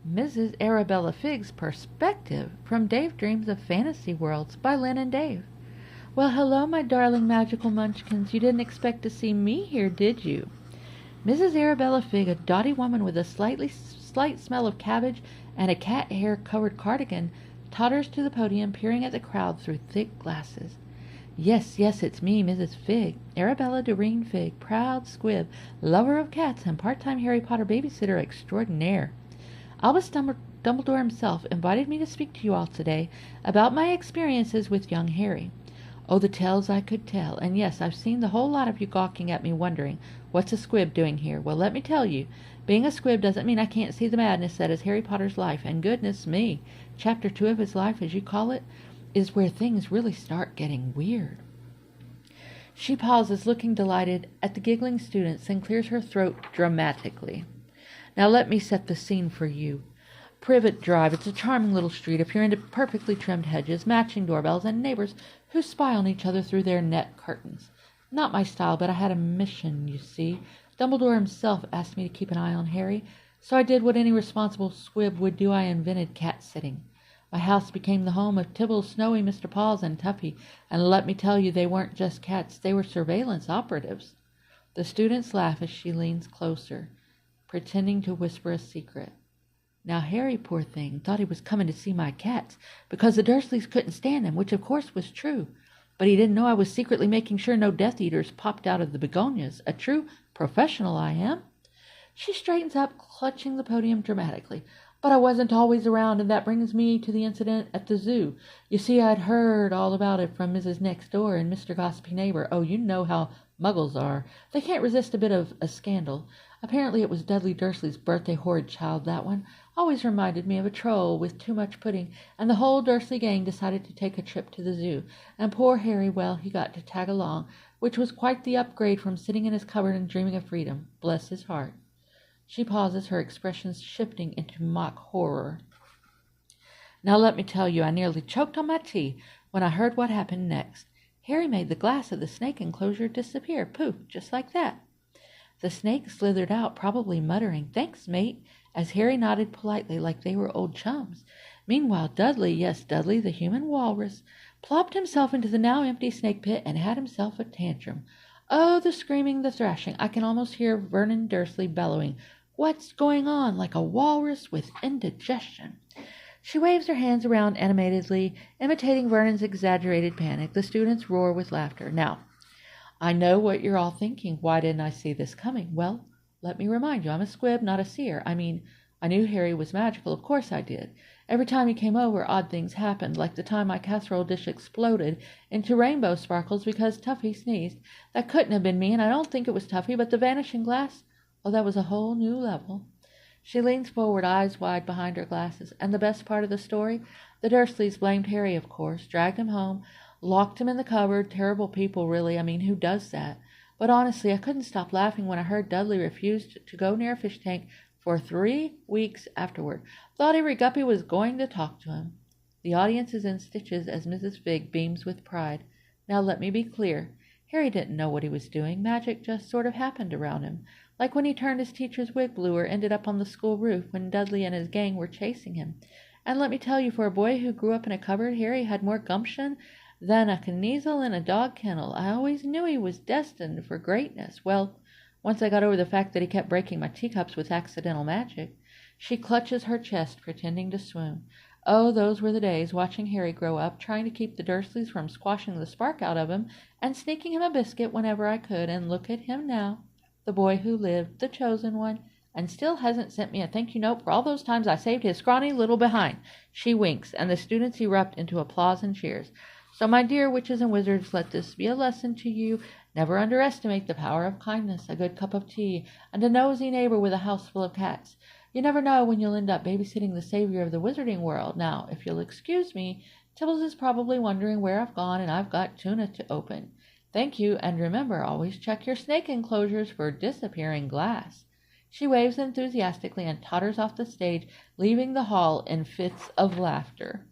Mrs. Arabella Figg's Perspective from Dave Dreams of Fantasy Worlds by Lynn and Dave. Well, hello, my darling magical munchkins. You didn't expect to see me here, did you? Mrs. Arabella Figg, a dotty woman with a slight smell of cabbage and a cat hair-covered cardigan, totters to the podium, peering at the crowd through thick glasses. Yes, it's me, Mrs. Figg, Arabella Doreen Figg, proud squib, lover of cats, and part-time Harry Potter babysitter extraordinaire. Albus Dumbledore himself invited me to speak to you all today about my experiences with young Harry. Oh, the tales I could tell, and yes, I've seen the whole lot of you gawking at me wondering, what's a squib doing here? Well, let me tell you, being a squib doesn't mean I can't see the madness that is Harry Potter's life, and goodness me, Chapter 2 of his life, as you call it, is where things really start getting weird. She pauses, looking delighted at the giggling students, and clears her throat dramatically. Now let me set the scene for you. Privet Drive, it's a charming little street, appearing to perfectly trimmed hedges, matching doorbells, and neighbors who spy on each other through their net curtains. Not my style, but I had a mission, you see. Dumbledore himself asked me to keep an eye on Harry, so I did what any responsible squib would do. I invented cat-sitting. My house became the home of Tibble, Snowy, Mr. Paws, and Tuffy, and let me tell you, they weren't just cats, they were surveillance operatives. The students laugh as she leans closer, pretending to whisper a secret. Now Harry, poor thing, thought he was coming to see my cats, because the Dursleys couldn't stand them, which of course was true. But he didn't know I was secretly making sure no Death Eaters popped out of the begonias. A true professional I am. She straightens up, clutching the podium dramatically. But I wasn't always around, and that brings me to the incident at the zoo. You see, I'd heard all about it from Mrs. Next Door and Mr. Gossipy Neighbor. Oh, you know how Muggles are. They can't resist a bit of a scandal. Apparently it was Dudley Dursley's birthday, horrid child, that one. Always reminded me of a troll with too much pudding, and the whole Dursley gang decided to take a trip to the zoo. And poor Harry, well, he got to tag along, which was quite the upgrade from sitting in his cupboard and dreaming of freedom. Bless his heart. She pauses, her expressions shifting into mock horror. Now let me tell you, I nearly choked on my tea when I heard what happened next. Harry made the glass of the snake enclosure disappear. Poof, just like that. The snake slithered out, probably muttering, "Thanks, mate," as Harry nodded politely like they were old chums. Meanwhile, Dudley, yes, Dudley, the human walrus, plopped himself into the now empty snake pit and had himself a tantrum. Oh, the screaming, the thrashing. I can almost hear Vernon Dursley bellowing, "What's going on?" like a walrus with indigestion. She waves her hands around animatedly, imitating Vernon's exaggerated panic. The students roar with laughter. Now, I know what you're all thinking. Why didn't I see this coming? Well, let me remind you, I'm a squib, not a seer. I mean, I knew Harry was magical. Of course I did. Every time he came over, odd things happened, like the time my casserole dish exploded into rainbow sparkles because Tuffy sneezed. That couldn't have been me, and I don't think it was Tuffy, but the vanishing glass, oh, that was a whole new level. She leans forward, eyes wide behind her glasses. And the best part of the story? The Dursleys blamed Harry, of course, dragged him home, locked him in the cupboard. Terrible people, really. I mean, who does that? But honestly, I couldn't stop laughing when I heard Dudley refused to go near a fish tank for 3 weeks afterward. Thought every guppy was going to talk to him. The audience is in stitches as Mrs. Figg beams with pride. Now let me be clear. Harry didn't know what he was doing. Magic just sort of happened around him. Like when he turned his teacher's wig blue or ended up on the school roof when Dudley and his gang were chasing him. And let me tell you, for a boy who grew up in a cupboard, Harry had more gumption than a kneazle in a dog kennel. I always knew he was destined for greatness. Well, once I got over the fact that he kept breaking my teacups with accidental magic. She clutches her chest, pretending to swoon. Oh, those were the days, watching Harry grow up, trying to keep the Dursleys from squashing the spark out of him, and sneaking him a biscuit whenever I could. And look at him now, the boy who lived, the chosen one, and still hasn't sent me a thank you note for all those times I saved his scrawny little behind. She winks, and the students erupt into applause and cheers. So, my dear witches and wizards, let this be a lesson to you. Never underestimate the power of kindness, a good cup of tea, and a nosy neighbor with a house full of cats. You never know when you'll end up babysitting the savior of the wizarding world. Now, if you'll excuse me, Tibbles is probably wondering where I've gone, and I've got tuna to open. Thank you, and remember, always check your snake enclosures for disappearing glass. She waves enthusiastically and totters off the stage, leaving the hall in fits of laughter.